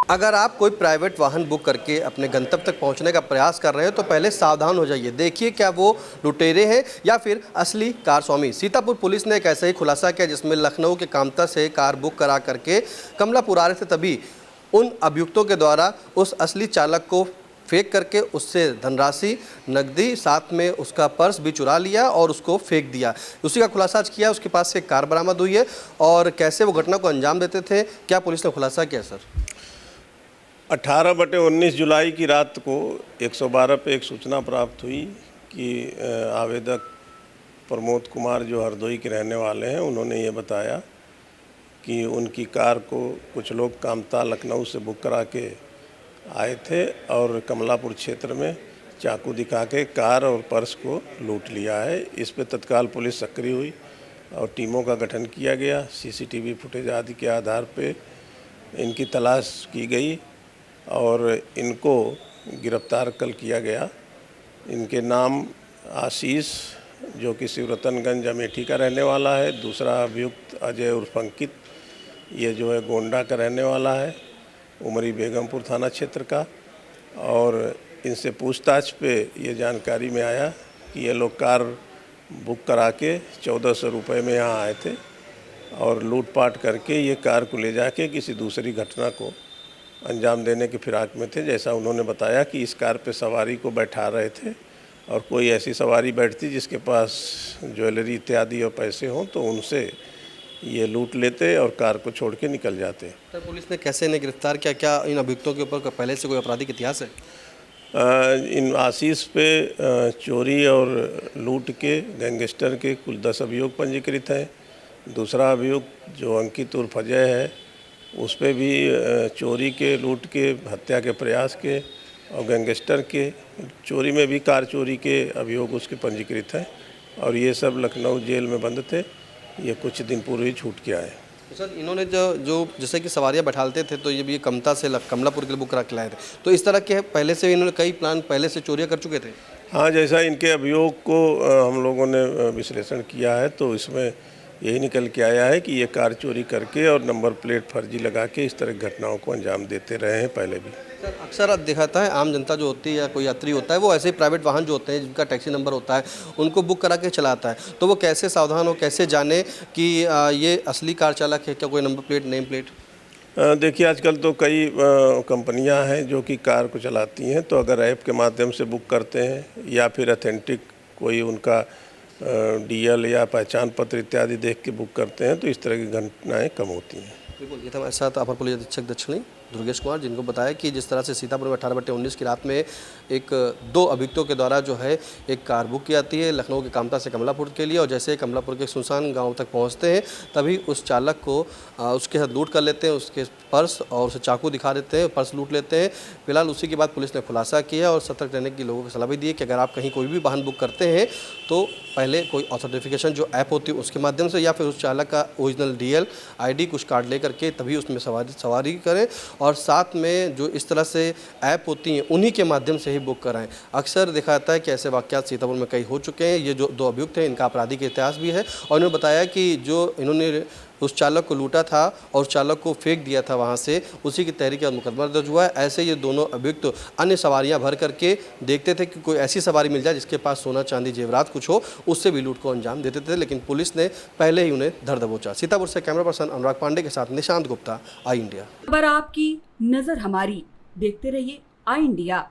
अगर आप कोई प्राइवेट वाहन बुक करके अपने गंतव्य तक पहुंचने का प्रयास कर रहे हैं तो पहले सावधान हो जाइए। देखिए क्या वो लुटेरे हैं या फिर असली कार स्वामी। सीतापुर पुलिस ने एक ऐसा ही खुलासा किया जिसमें लखनऊ के कामता से कार बुक करा करके कमलापुर आ रहे थे, तभी उन अभियुक्तों के द्वारा उस असली चालक को फेंक करके उससे धनराशि, नकदी, साथ में उसका पर्स भी चुरा लिया और उसको फेंक दिया। उसी का खुलासा आज किया। उसके पास से कार बरामद हुई है और कैसे वो घटना को अंजाम देते थे, क्या पुलिस ने खुलासा किया सर? 18/19 जुलाई की रात को 112 पे एक सूचना प्राप्त हुई कि आवेदक प्रमोद कुमार जो हरदोई के रहने वाले हैं, उन्होंने ये बताया कि उनकी कार को कुछ लोग कामता लखनऊ से बुक करा के आए थे और कमलापुर क्षेत्र में चाकू दिखा के कार और पर्स को लूट लिया है। इस पे तत्काल पुलिस सक्रिय हुई और टीमों का गठन किया गया। सीसीटीवी फुटेज आदि के आधार पे इनकी तलाश की गई और इनको गिरफ्तार कल किया गया। इनके नाम आशीष जो कि शिवरतनगंज अमेठी का रहने वाला है, दूसरा अभियुक्त अजय उर्फ अंकित, ये जो है गोंडा का रहने वाला है, उमरी बेगमपुर थाना क्षेत्र का। और इनसे पूछताछ पे ये जानकारी में आया कि ये लोग कार बुक करा के 1400 रुपये में यहाँ आए थे और लूटपाट करके ये कार को ले जाके किसी दूसरी घटना को अंजाम देने के फिराक में थे। जैसा उन्होंने बताया कि इस कार पे सवारी को बैठा रहे थे और कोई ऐसी सवारी बैठती जिसके पास ज्वेलरी इत्यादि और पैसे हों तो उनसे ये लूट लेते और कार को छोड़ के निकल जाते। सर पुलिस ने कैसे इन्हें गिरफ्तार किया? क्या इन अभियुक्तों के ऊपर पहले से कोई आपराधिक इतिहास है? इन आशीष पे चोरी और लूट के गैंगस्टर के कुल 10 अभियोग पंजीकृत हैं। दूसरा अभियुक्त जो अंकित उर्फ अजय है, उस पे भी चोरी के, लूट के, हत्या के प्रयास के और गैंगस्टर के, चोरी में भी कार चोरी के अभियोग उसके पंजीकृत हैं और ये सब लखनऊ जेल में बंद थे। ये कुछ दिन पूर्व ही छूट के आए। तो सर इन्होंने जो जैसे कि सवारियां बैठाते थे तो ये भी कमता से कमलापुर के लिए बुक करा के लाए थे, तो इस तरह के पहले से इन्होंने कई प्लान पहले से चोरियां कर चुके थे? हाँ, जैसा इनके अभियोग को हम लोगों ने विश्लेषण किया है तो इसमें यही निकल के आया है कि ये कार चोरी करके और नंबर प्लेट फर्जी लगा के इस तरह की घटनाओं को अंजाम देते रहे हैं पहले भी। सर अक्सर दिखाता है आम जनता जो होती है या कोई यात्री होता है वो ऐसे ही प्राइवेट वाहन जो होते हैं जिनका टैक्सी नंबर होता है उनको बुक करा के चलाता है, तो वो कैसे सावधान हो, कैसे जाने कि ये असली कार चालक है, क्या कोई नंबर प्लेट, नेम प्लेट? देखिए आजकल तो कई कंपनियां हैं जो कि कार को चलाती हैं, तो अगर ऐप के माध्यम से बुक करते हैं या फिर ऑथेंटिक कोई उनका डीएल या पहचान पत्र इत्यादि देख के बुक करते हैं तो इस तरह की घटनाएं कम होती हैं। बिल्कुल, ये था हमारे साथ अपर पुलिस अधीक्षक दक्षिणी दुर्गेश कुमार, जिनको बताया कि जिस तरह से सीतापुर में 18/19 की रात में दो अभियुक्तों के द्वारा जो है एक कार बुक की जाती है लखनऊ के कामता से कमलापुर के लिए, और जैसे कमलापुर के सुनसान गांव तक पहुंचते हैं तभी उस चालक को उसके साथ लूट कर लेते हैं, उसके पर्स और उसे चाकू दिखा देते हैं, पर्स लूट लेते हैं। फिलहाल उसी के बाद पुलिस ने खुलासा किया और सतर्क रहने की लोगों को सलाह भी दी है कि अगर आप कहीं कोई भी वाहन बुक करते हैं तो पहले कोई ऑथेंटिफिकेशन जो ऐप होती है उसके माध्यम से या फिर उस चालक का ओरिजिनल डीएल, आईडी, कुछ कार्ड ले करके तभी उसमें सवारी करें और साथ में जो इस तरह से ऐप होती हैं उन्हीं के माध्यम से ही बुक कराएं। अक्सर देखा जाता है कि ऐसे वाक़यात सीतापुर में कई हो चुके हैं। ये जो दो अभियुक्त हैं इनका आपराधिक इतिहास भी है और इन्होंने बताया कि जो इन्होंने उस चालक को लूटा था और चालक को फेंक दिया था वहाँ से, उसी की तहरीक का मुकदमा दर्ज हुआ है। ऐसे ये दोनों अभियुक्त अन्य सवारियाँ भर करके देखते थे कि कोई ऐसी सवारी मिल जाए जिसके पास सोना चांदी जेवरात कुछ हो, उससे भी लूट को अंजाम देते थे, लेकिन पुलिस ने पहले ही उन्हें धर दबोचा। सीतापुर से कैमरा पर्सन अनुराग पांडे के साथ निशांत गुप्ता, आई इंडिया। खबर आपकी, नजर हमारी, देखते रहिए आई इंडिया।